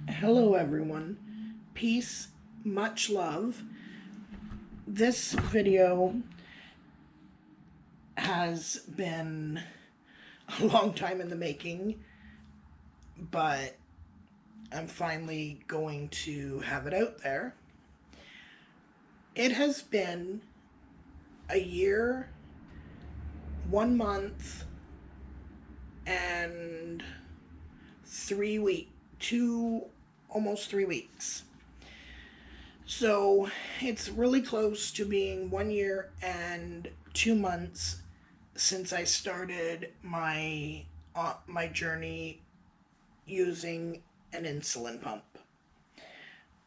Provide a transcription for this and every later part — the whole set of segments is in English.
Hello, everyone. Peace, much love. This video has been a long time in the making, but I'm finally going to have it out there. It has been a year, 1 month, and 3 weeks, almost 3 weeks. So it's really close to being 1 year and 2 months since I started my journey using an insulin pump.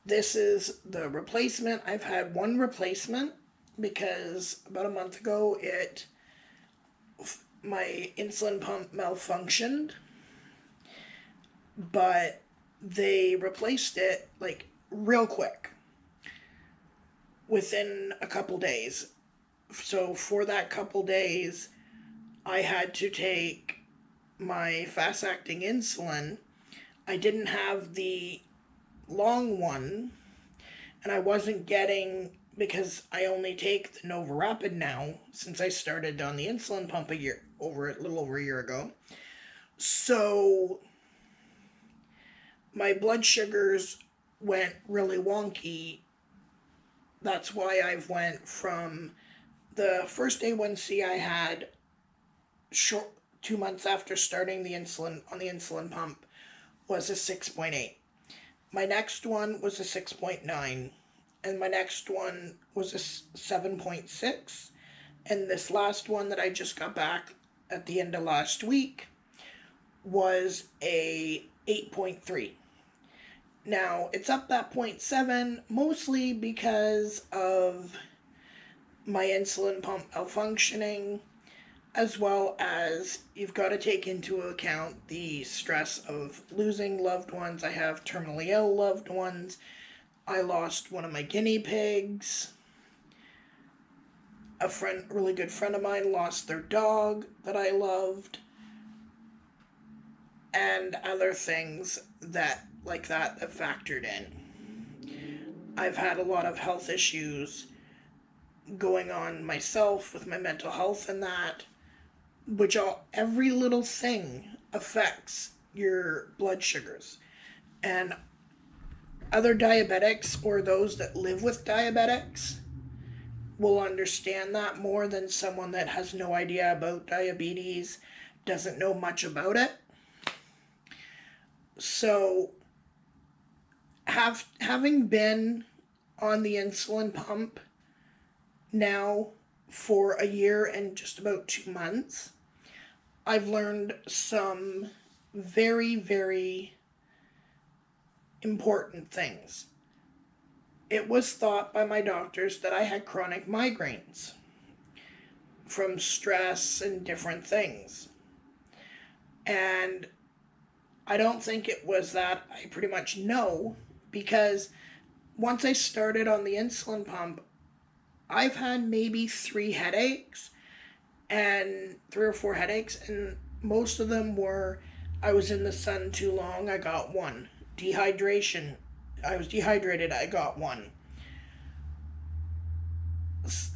This is the replacement. I've had one replacement because about a month ago my insulin pump malfunctioned, but they replaced it like real quick within a couple days. So for that couple days, I had to take my fast acting insulin. I didn't have the long one, and I wasn't getting, because I only take the Nova Rapid now since I started on the insulin pump a little over a year ago. So my blood sugars went really wonky. That's why I've went from the first A1C I had 2 months after starting the insulin pump was a 6.8. My next one was a 6.9, and my next one was a 7.6, and this last one that I just got back at the end of last week was a 8.3. Now, it's up that 0.7 mostly because of my insulin pump malfunctioning, as well as you've got to take into account the stress of losing loved ones. I have terminally ill loved ones. I lost one of my guinea pigs. A really good friend of mine lost their dog that I loved. And other things that factored in. I've had a lot of health issues going on myself with my mental health and that, which every little thing affects your blood sugars. And other diabetics or those that live with diabetics will understand that more than someone that has no idea about diabetes, doesn't know much about it. So having been on the insulin pump now for a year and just about 2 months, I've learned some very, very important things. It was thought by my doctors that I had chronic migraines from stress and different things. And I don't think it was that. I pretty much know, because once I started on the insulin pump, I've had maybe 3 or 4 headaches, and most of them were I was in the sun too long, I got one. Dehydration, I was dehydrated, I got one.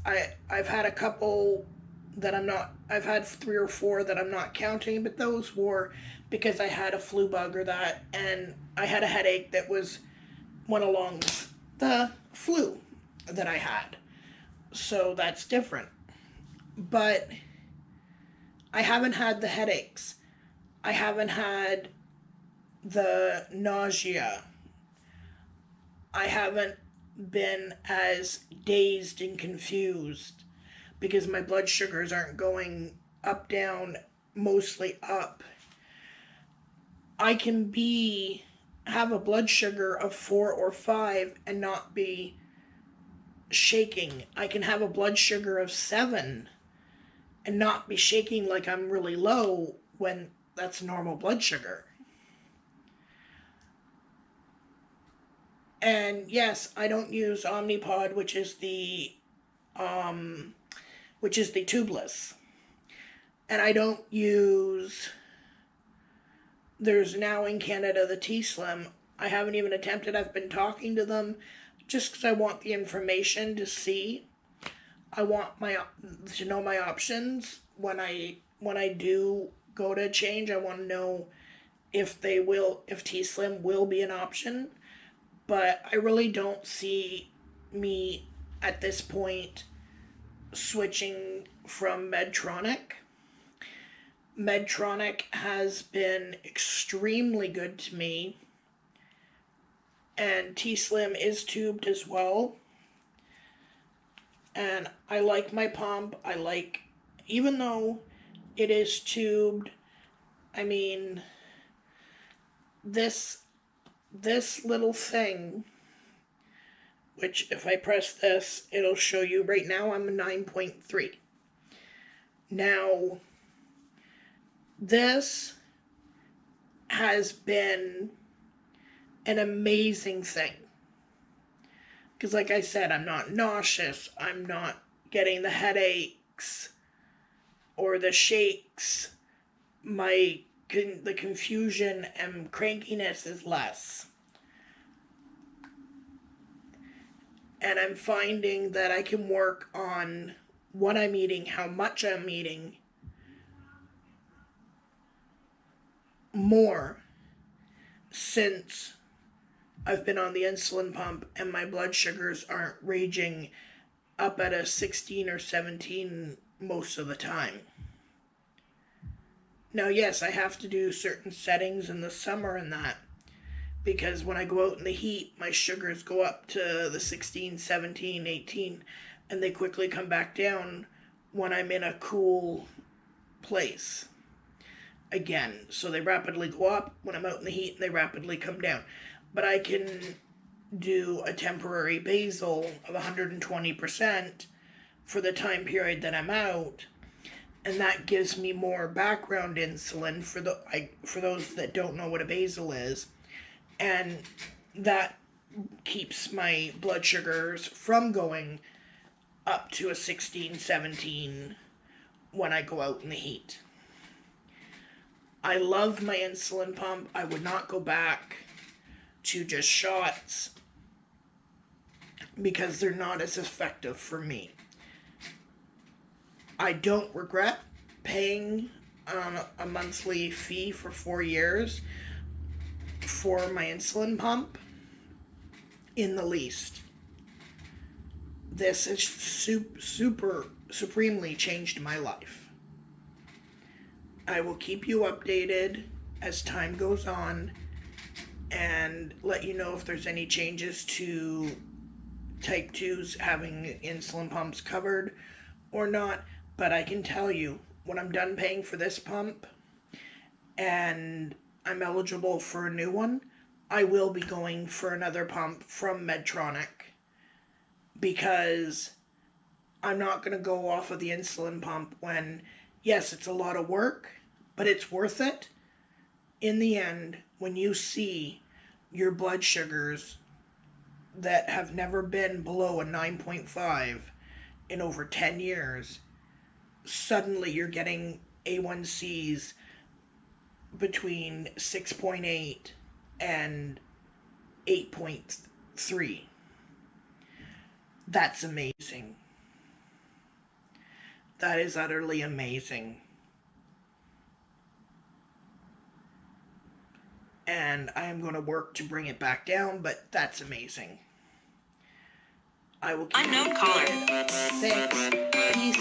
I've had a couple that I've had 3 or 4 that I'm not counting, but those were because I had a flu bug or that, and I had a headache that went along with the flu that I had. So that's different. But I haven't had the headaches. I haven't had the nausea. I haven't been as dazed and confused because my blood sugars aren't going up, down, mostly up. I can have a blood sugar of 4 or 5 and not be shaking. I can have a blood sugar of 7 and not be shaking like I'm really low when that's normal blood sugar. And yes, I don't use Omnipod, which is the tubeless. And I don't use, there's now in Canada the T-Slim, I haven't even attempted. I've been talking to them just because I want the information to see. I want to know my options when I do go to change. I want to know if T-Slim will be an option, but I really don't see me at this point switching from Medtronic. Medtronic has been extremely good to me, and T-Slim is tubed as well. And I like my pump. Even though it is tubed, I mean, this little thing, which if I press this, it'll show you right now I'm a 9.3. Now, this has been an amazing thing. Because like I said, I'm not nauseous, I'm not getting the headaches or the shakes. The confusion and crankiness is less. And I'm finding that I can work on what I'm eating, how much I'm eating, more since I've been on the insulin pump and my blood sugars aren't raging up at a 16 or 17 most of the time. Now, yes, I have to do certain settings in the summer and that, because when I go out in the heat, my sugars go up to the 16, 17, 18, and they quickly come back down when I'm in a cool place. Again, so they rapidly go up when I'm out in the heat and they rapidly come down. But I can do a temporary basal of 120% for the time period that I'm out, and that gives me more background insulin for those that don't know what a basal is, and that keeps my blood sugars from going up to a 16, 17 when I go out in the heat. I love my insulin pump. I would not go back to just shots because they're not as effective for me. I don't regret paying a monthly fee for 4 years for my insulin pump in the least. This has supremely changed my life. I will keep you updated as time goes on and let you know if there's any changes to type 2s having insulin pumps covered or not. But I can tell you, when I'm done paying for this pump and I'm eligible for a new one, I will be going for another pump from Medtronic, because I'm not going to go off of the insulin pump when, yes, it's a lot of work, but it's worth it. In the end, when you see your blood sugars that have never been below a 9.5 in over 10 years, suddenly you're getting A1Cs between 6.8 and 8.3. That's amazing. That is utterly amazing. And I am going to work to bring it back down, but that's amazing. I will keep unknown caller. Thanks. Peace.